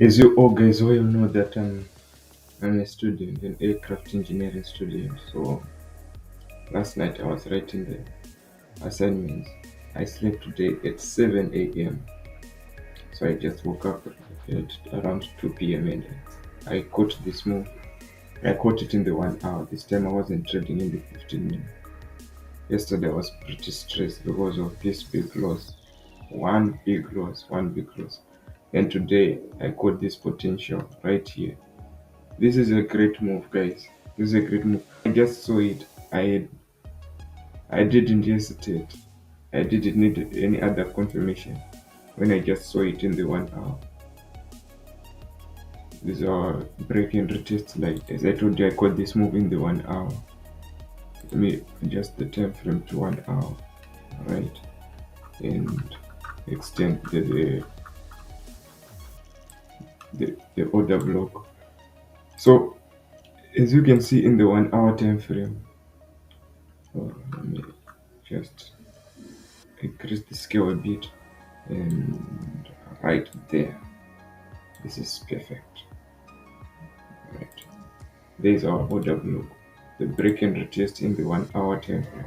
As you all guys well know that I'm a student, an aircraft engineering student. So last night I was writing the assignments. I slept today at 7 a.m. So I just woke up at around 2 p.m. and I caught this move. I caught it in the 1 hour. This time I wasn't trading in the 15 minutes. Yesterday I was pretty stressed because of this big loss. One big loss. And today I caught this potential right here. This is a great move, guys. This is a great move. I just saw it. I didn't hesitate. I didn't need any other confirmation when I just saw it in the 1 hour. These are breaking retest. Like as I told you, I caught this move in the 1 hour. Let me adjust the time frame to 1 hour, right? And extend the order block. So as you can see in the 1 hour time frame, let me just increase the scale a bit, and right there, this is perfect. Right, there's our order block, the break and retest in the 1 hour time frame.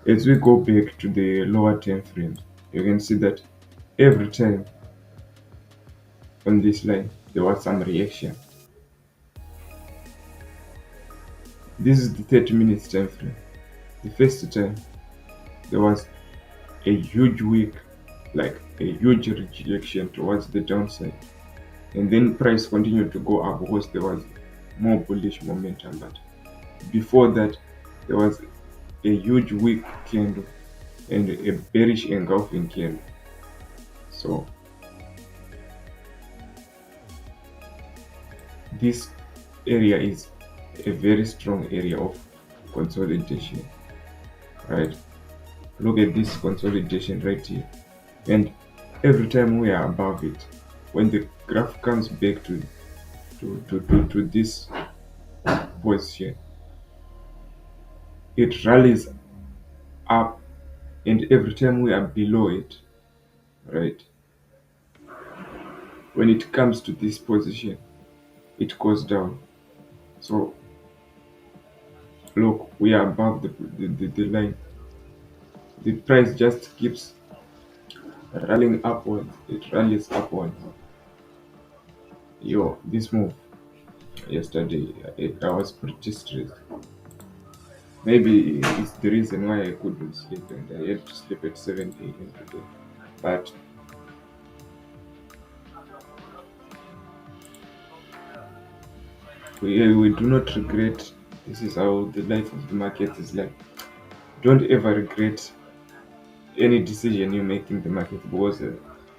As we go back to the lower time frame, you can see that every time on this line there was some reaction. This is the 30 minutes time frame. The first time there was a huge wick, like a huge rejection towards the downside, and then price continued to go up because there was more bullish momentum. But before that, there was a huge wick candle and a bearish engulfing candle. So this area is a very strong area of consolidation, right? Look at this consolidation right here, and every time we are above it, when the graph comes back to this position, it rallies up, and every time we are below it, right, when it comes to this position, it goes down. So look, we are above the line. The price just keeps rallying upwards. It rallies upwards. Yo, this move yesterday, I was pretty stressed. Maybe it's the reason why I couldn't sleep, and I had to sleep at 7 a.m. today. But we do not regret. This is how the life of the market is like. Don't ever regret any decision you make in the market, because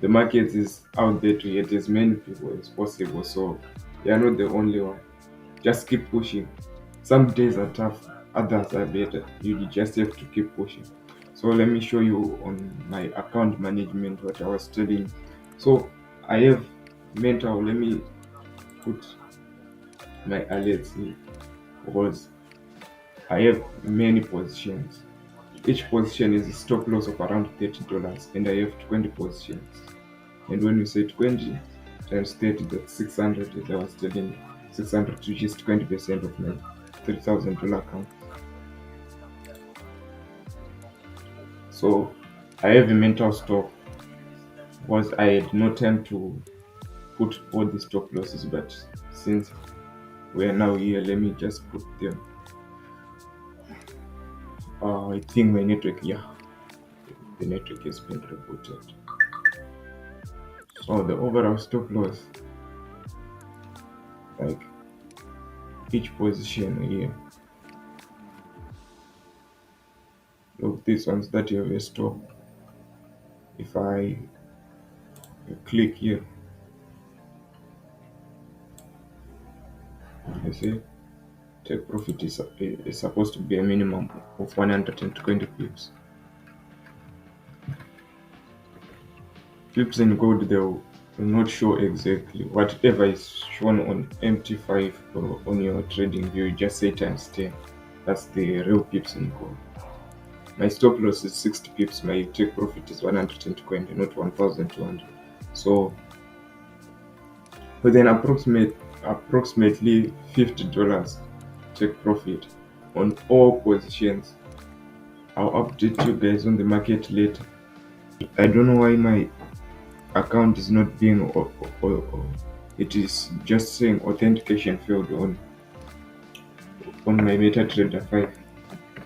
the market is out there to hit as many people as possible. So you are not the only one. Just keep pushing. Some days are tough, others are better. You just have to keep pushing. So let me show you on my account management what I was telling. So I have mental. Let me put my alerts here, because I have many positions. Each position is a stop loss of around $30, and I have 20 positions. And when you say 20 times 30, that's 600, as I was telling you, 600, which is 20% of my $3,000 account. So I have a mental stop, because I had no time to put all the stop losses. But since we are now here, let me just put them. I think my network, yeah, the network has been rebooted. So the overall stop loss, like each position here, look, these ones that you have a stop. If I click here, you see, take profit is supposed to be a minimum of 120 pips. Pips in gold, they will not show exactly. Whatever is shown on MT5 or on your trading view, you just say times 10. That's the real pips in gold. My stop loss is 60 pips. My take profit is 120, not 1,200. So But then approximately $50 take profit on all positions. I'll update you guys on the market later. I don't know why my account is not being it is just saying authentication failed on my MetaTrader 5.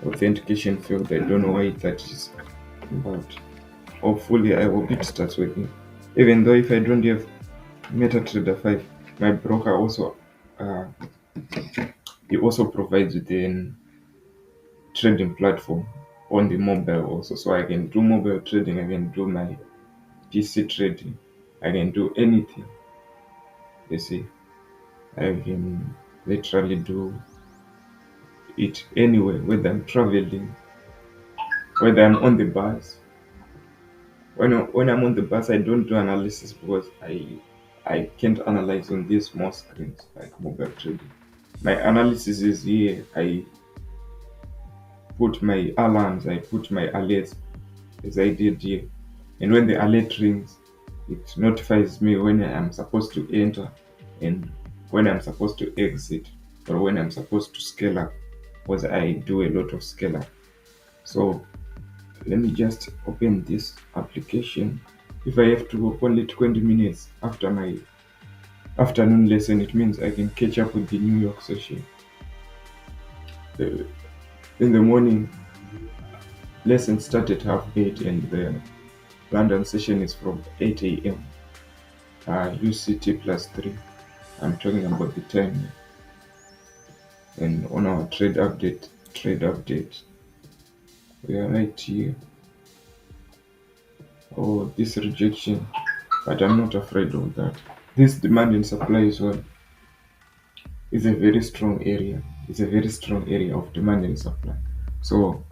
Authentication failed. I don't know why that is, but hopefully I hope it starts working. Even though if I don't have MetaTrader 5, my broker also uh, he also provides with an trading platform on the mobile also, so I can do mobile trading, I can do my PC trading, I can do anything. You see, I can literally do it anywhere, whether I'm traveling, whether I'm on the bus. When I'm on the bus, I don't do analysis because I can't analyze on these small screens like mobile trading. My analysis is here. I put my alarms, I put my alerts as I did here. And when the alert rings, it notifies me when I am supposed to enter and when I'm supposed to exit, or when I'm supposed to scale up, because I do a lot of scale up. So let me just open this application. If I have to work only 20 minutes after my afternoon lesson, it means I can catch up with the New York session. The- In the morning, lesson started half 8 and the London session is from 8 a.m. UCT plus 3. I'm talking about the time. And on our trade update, we are right here. Oh, this rejection, but I'm not afraid of that. This demand and supply is a very strong area. It's a very strong area of demand and supply. So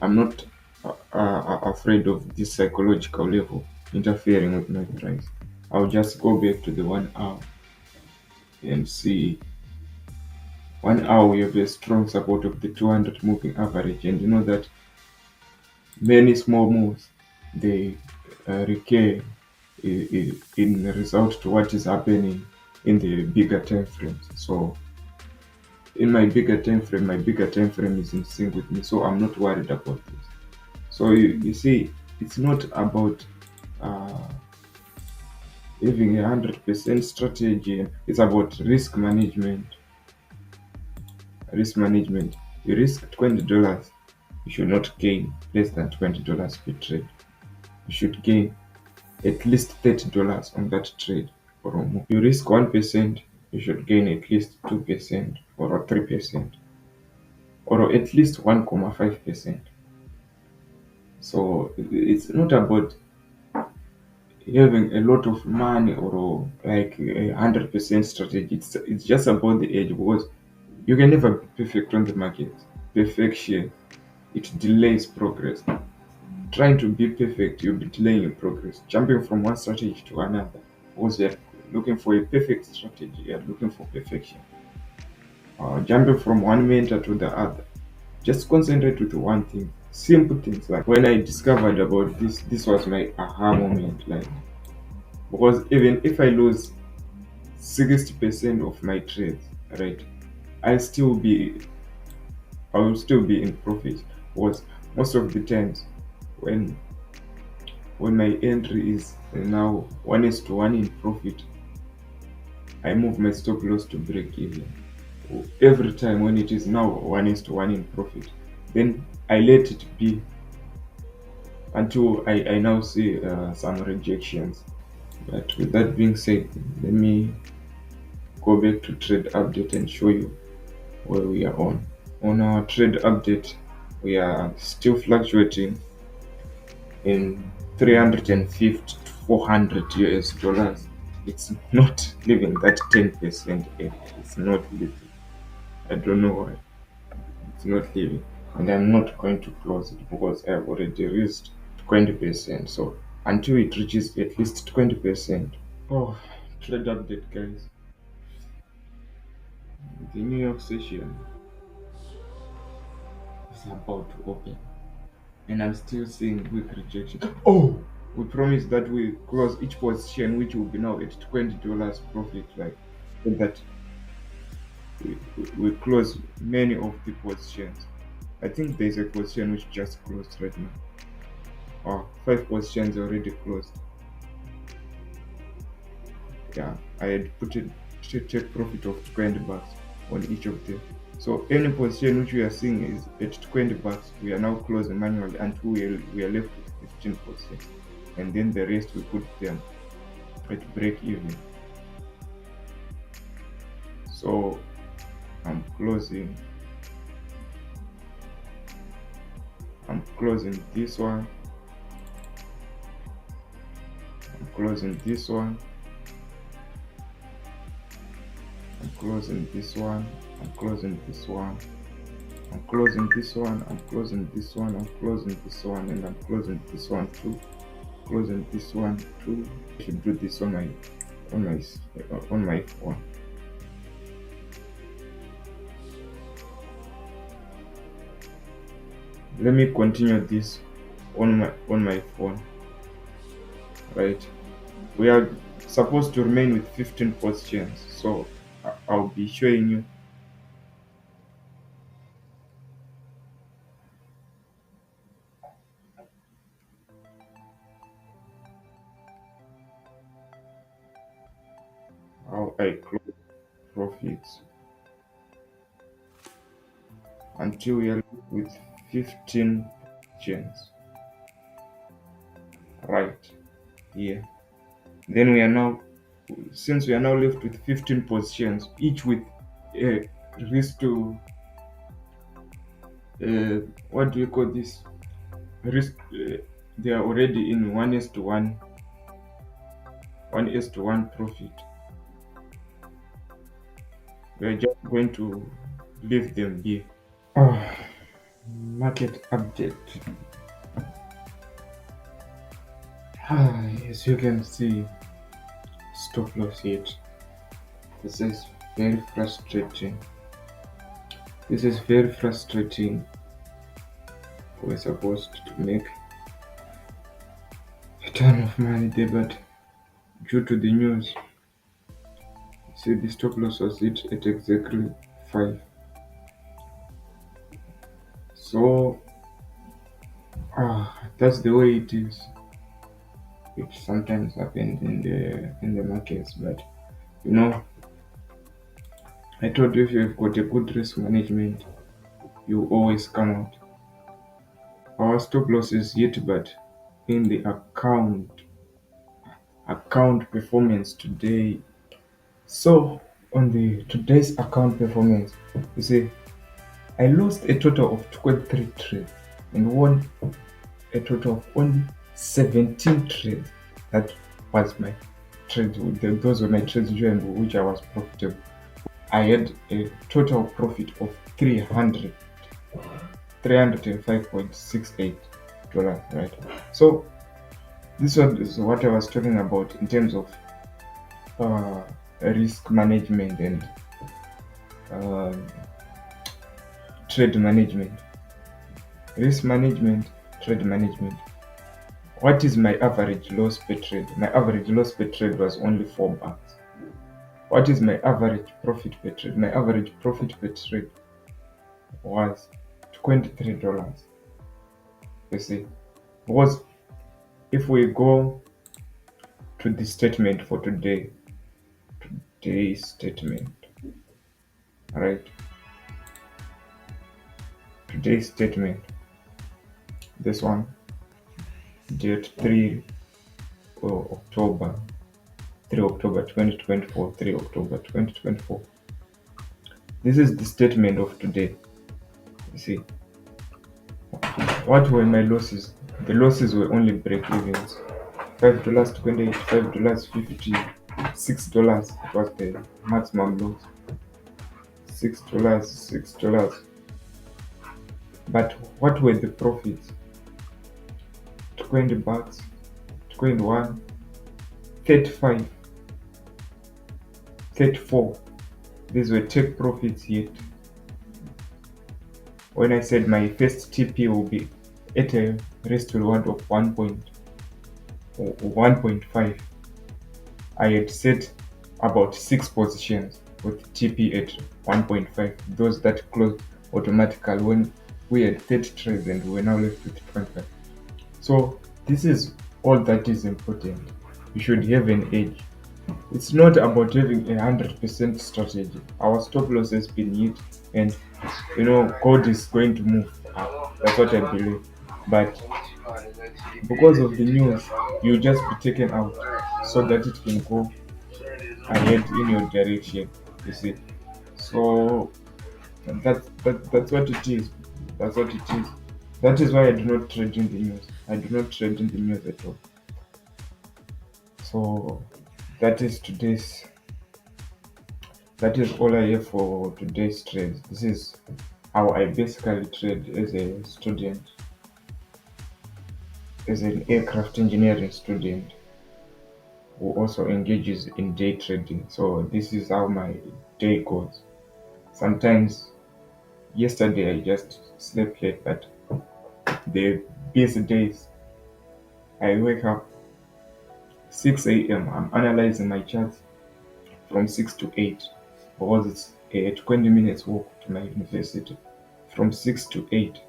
I'm not afraid of this psychological level interfering with my price. I'll just go back to the 1 hour and see. 1 hour we have a strong support of the 200 moving average, and you know that many small moves they recur in result to what is happening in the bigger time frames. So in my bigger time frame is in sync with me, so I'm not worried about this. So you see, it's not about uh, having 100% strategy. It's about risk management. Risk management. You risk $20, you should not gain less than $20 per trade. You should gain at least $30 on that trade or more. You risk 1%, you should gain at least 2% or 3% or at least 1.5%. So it's not about having a lot of money or like 100% strategy. It's just about the edge, because you can never be perfect on the market. Perfection, it delays progress. Trying to be perfect, you'll be delaying your progress. Jumping from one strategy to another, because you're looking for a perfect strategy, you're looking for perfection. Jumping from one mentor to the other, just concentrate with one thing. Simple things. Like when I discovered about this was my aha moment. Like, because even if I lose 60% of my trades, right, I still be I will still be in profit. Because most of the times when my entry is now 1:1 in profit, I move my stop loss to break even. Every time when it is now 1:1 in profit, then I let it be until I now see some rejections. But with that being said, let me go back to trade update and show you where we are on. On our trade update, we are still fluctuating in 350 to 400 US dollars. It's not leaving that 10% area. It's not leaving. I don't know why. It's not leaving. And I'm not going to close it because I've already reached 20%. So until it reaches at least 20%. Oh, trade update, guys. The New York session is about to open. And I'm still seeing weak rejection. Oh! We promise that we close each position, which will be now at $20 profit, like so that we close many of the positions. I think there's a position which just closed right now. Oh, five positions already closed. Yeah, I had put it to take profit of $20 on each of them. So any position which we are seeing is at $20, we are now closing manually until we are left with 15%. And then the rest we put them at break even. So I'm closing I'm closing this one, I'm closing this one, I'm closing this one, I'm closing this one, I'm closing this one, I'm closing this one, I'm closing this one, and I'm closing this one too. Closing this one too. I should do this on my phone. Let me continue this on my phone. Right. We are supposed to remain with 15 positions. So I'll be showing you. How I close profits until we are left with 15 positions. Right here. Then we are now, since we are now left with 15 positions, each with a risk to, uh, what do you call this? Risk. They are already in 1:1, 1:1 profit. We are just going to leave them here. Oh, market update. As you can see, stop loss hit. This is very frustrating. This is very frustrating. We're supposed to make a ton of money there, but due to the news, see the stop loss was hit at exactly 5. So that's the way it is. It sometimes happens in the markets, but you know, I told you if you've got a good risk management, you always come out. Our stop loss is hit, but in the account performance today. So on the today's account performance, you see, I lost a total of 23 trades and won a total of only 17 trades. That was my trades. Those were my trades which I was profitable. I had a total profit of 305.68 dollars, right? So this one is what I was talking about in terms of uh, risk management and um trade management. Risk management, trade management. What is my average loss per trade? My average loss per trade was only $4. What is my average profit per trade? My average profit per trade was $23. You see, because if we go to the statement for today's statement, right? Today's statement, this one, date 3 October, 3 October 2024, 3 October 2024. This is the statement of today. You see, what were my losses? The losses were only break evens. $5.28, $5.50, $6. It was the maximum loss. $6, $6. But what were the profits? $20, 21, 35, 34. These were take profits yet. When I said my first TP will be at a risk to reward of 1 point, 1.5, I had set about six positions with TP at 1.5, those that closed automatically when we had 30 trades and we were now left with 25. So this is all that is important. You should have an edge. It's not about having 100% strategy. Our stop loss has been hit, and gold is going to move up. That's what I believe. But because of the news, you just be taken out so that it can go ahead in your direction. You see. So that's what it is. That's what it is. That is why I do not trade in the news. I do not trade in the news at all. So that is today's. That is all I have for today's trade. This is how I basically trade as a student, as an aircraft engineering student who also engages in day trading. So this is how my day goes. Sometimes yesterday I just slept late, but the busy days I wake up 6 a.m. I'm analyzing my charts from 6 to 8 because it's a 20 minutes walk to my university. From 6 to 8,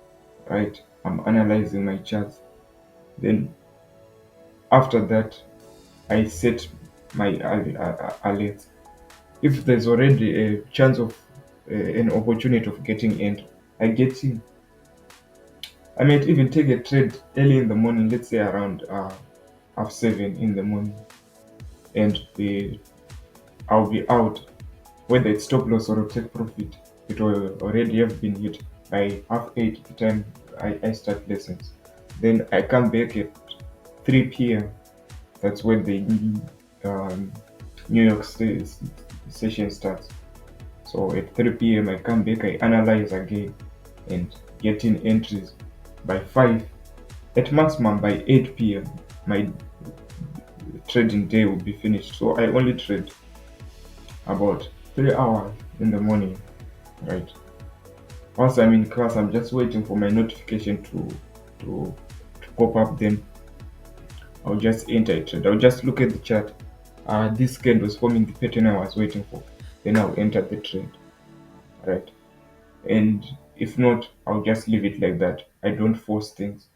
right? I'm analyzing my charts. Then after that, I set my alerts. If there's already a chance of an opportunity of getting in, I get in. I might even take a trade early in the morning, let's say around half 7 in the morning, and I'll be out. Whether it's stop loss or take profit, it will already have been hit by half 8 the time I start lessons. Then I come back at 3 p.m. That's when the um, New York State session starts. So at 3 p.m. I come back, I analyze again and get in entries by 5. At maximum by 8 p.m. my trading day will be finished. So I only trade about 3 hours in the morning, right? Once I'm in class, I'm just waiting for my notification to, to pop up. Then I'll just enter a trade. I'll just look at the chart. This candle was forming the pattern I was waiting for. Then I'll enter the trade, right? And if not, I'll just leave it like that. I don't force things.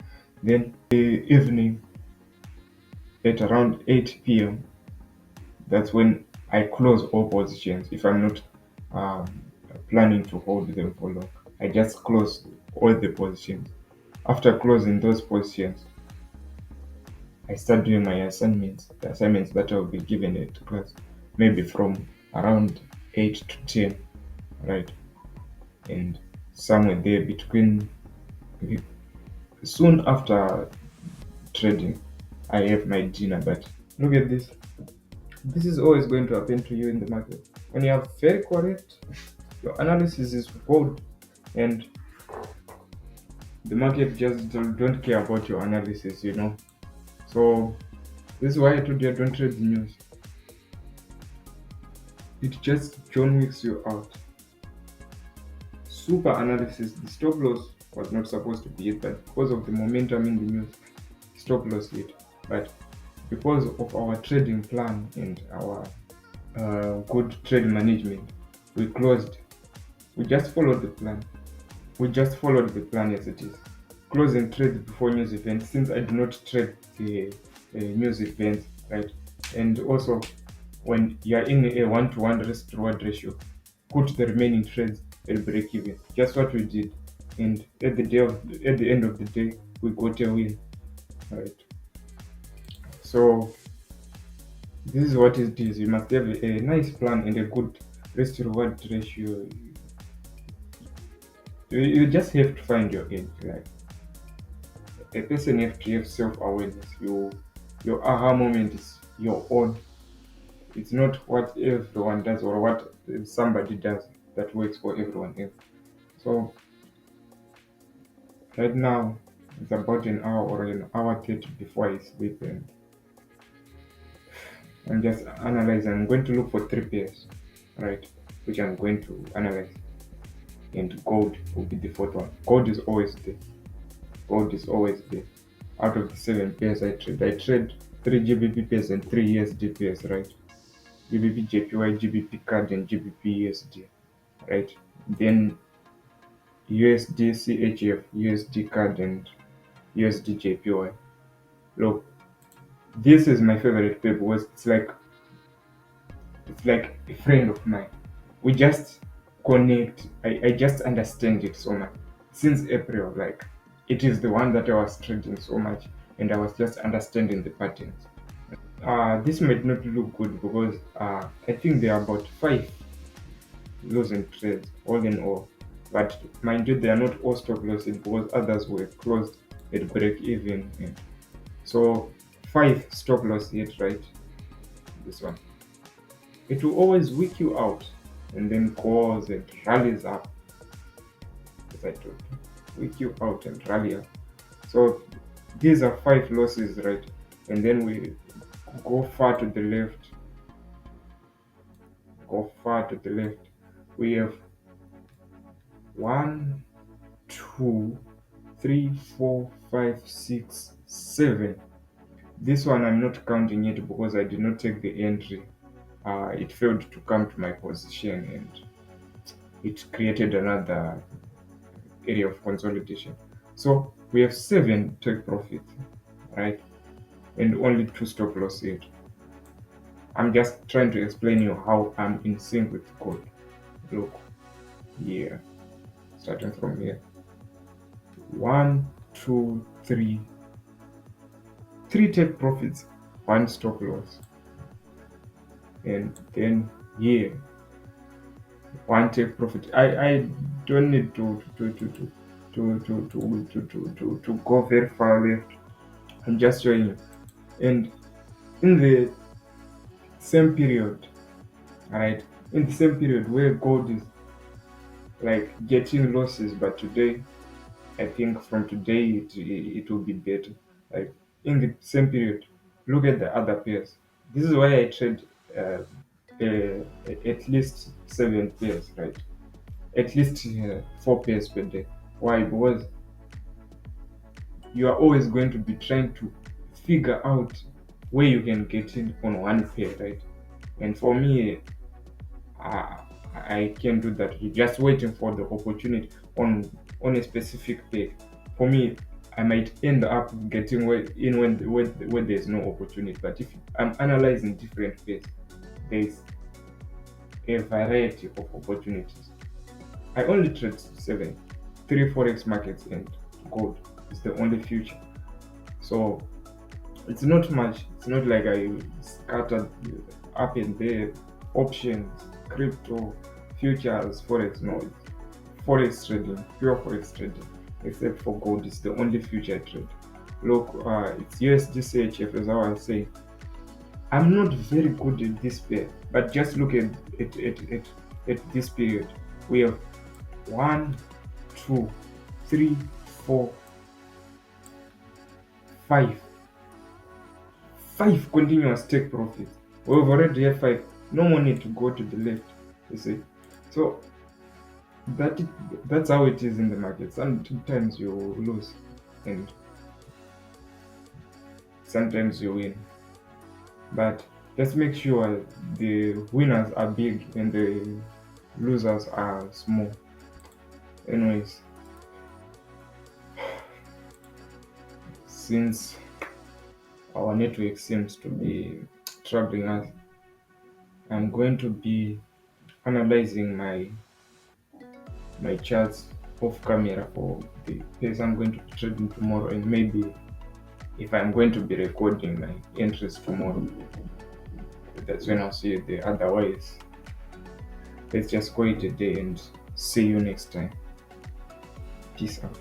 Then the evening at around 8 p.m., that's when I close all positions. If I'm not um, planning to hold them for long, I just close all the positions. After closing those positions, I start doing my assignments, the assignments that I'll be given at class, maybe from around 8 to 10, right? And somewhere there between, soon after trading, I have my dinner. But look at this. This is always going to happen to you in the market. When you are very correct, your analysis is gold, and the market just don't care about your analysis. So this is why I told you I don't trade the news. It just John Wicks you out. Super analysis. The stop loss was not supposed to be hit, but because of the momentum in the news, stop loss hit. But because of our trading plan and our good trade management, we closed. We just followed the plan. We just followed the plan as it is. Closing trades before news events, since I do not trade the news events, right? And also, when you are in a one-to-one risk reward ratio, put the remaining trades at break even. Just what we did, and at the end of the day, we got a win, right? So this is what it is. You must have a nice plan and a good risk reward ratio. You just have to find your edge. Like a person have to have self-awareness. Your aha moment is your own. It's not what everyone does or what somebody does that works for everyone else. So right now it's about an hour or an hour 30 before I sleep, and I'm just analyzing. I'm going to look for three pairs, right? Which I'm going to analyze. And gold will be the fourth one. Gold is always there. Gold is always there. Out of the 7 pairs I trade three GBP pairs and three USD pairs, right? GBP JPY, GBP CAD, and GBP USD, right? Then USD CHF, USD CAD, and USD JPY. Look, this is my favorite paper because it's like a friend of mine. We just connect. I just understand it so much since April. Like it is the one that I was trading so much, and I was just understanding the patterns. This might not look good because I think there are about five losing trades all in all. But mind you, they are not all stock losses because others were closed at break even. And so five stop loss hit, right? This one. It will always weak you out and then goes and rallies up, as I told you. Weak you out and rally up. So these are five losses, right? And then we go far to the left, go far to the left. We have one, two, three, four, five, six, seven. This one I'm not counting it because I did not take the entry. It failed to come to my position and it created another area of consolidation. So we have seven take profit, right? And only two stop loss here. I'm just trying to explain you how I'm in sync with code. Look here, starting from here. One, two, three. Three take profits, one stop loss. And then here, one take profit. I don't need to go very far left. I'm just showing you. And in the same period, right? In the same period where gold is like getting losses, but today I think from today it will be better. Like in the same period, look at the other pairs. This is why I trade uh, at least seven pairs, right? At least four pairs per day. Why? Because you are always going to be trying to figure out where you can get in on one pair, right? And for me, uh, I can do that. You're just waiting for the opportunity on a specific pair. For me, I might end up getting in when there's no opportunity. But if I'm analyzing different pairs, there's a variety of opportunities. I only trade seven, three forex markets, and gold is the only future. So it's not much. It's not like I scattered up and there. Options, crypto, futures, forex. No, it's forex trading, pure forex trading. Except for gold, it's the only future I trade. Look, it's USD CHF as I was saying. I'm not very good at this pair, but just look at this period. We have one, two, three, four, five. Five continuous take profits. We've already have five. No more need to go to the left. You see. So that that's how it is in the market. Sometimes you lose and sometimes you win. But let's make sure the winners are big and the losers are small. Anyways, since our network seems to be troubling us, I'm going to be analyzing my charts off camera for the place I'm going to be trading tomorrow, and maybe if I'm going to be recording my entries tomorrow, that's when I'll see you there. Otherwise, let's just call it a day and see you next time. Peace out.